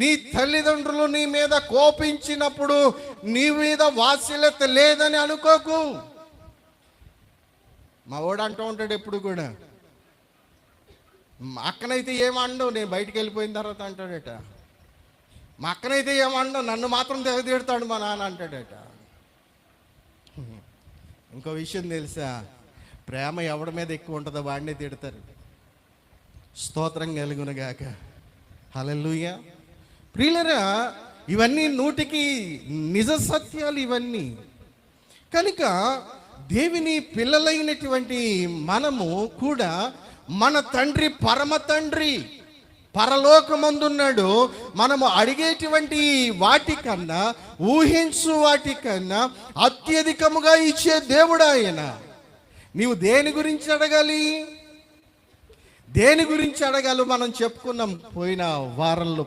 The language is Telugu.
నీ తల్లిదండ్రులు నీ మీద కోపించినప్పుడు నీ మీద వాత్సల్యత లేదని అనుకోకు. మా వాడు అంటూ ఉంటాడు ఎప్పుడు కూడా, మా అక్కనైతే ఏమండవు, నేను బయటికి వెళ్ళిపోయిన తర్వాత అంటాడట. మా అక్కనైతే ఏమండవు, నన్ను మాత్రం తెగతీడతాడు మా నాన్న అంటాడట. ఇంకో విషయం తెలుసా, ప్రేమ ఎవడి మీద ఎక్కువ ఉంటుందో వాడినే తిడతారు. స్తోత్రం కలుగునుగాక. హల్లెలూయా. ప్రియులరా, ఇవన్నీ 100కి నిజ సత్యాలు ఇవన్నీ. కనుక దేవుని పిల్లలైనటువంటి మనము కూడా మన తండ్రి పరమ తండ్రి పరలోకమందున్నాడు. మనము అడిగేటువంటి వాటికన్నా, ఊహించు వాటికన్నా అత్యధికముగా ఇచ్చే దేవుడు ఆయన. నీవు దేని గురించి అడగాలి, దేని గురించి అడగాలి మనం చెప్పుకున్నాం పోయిన వారంలో.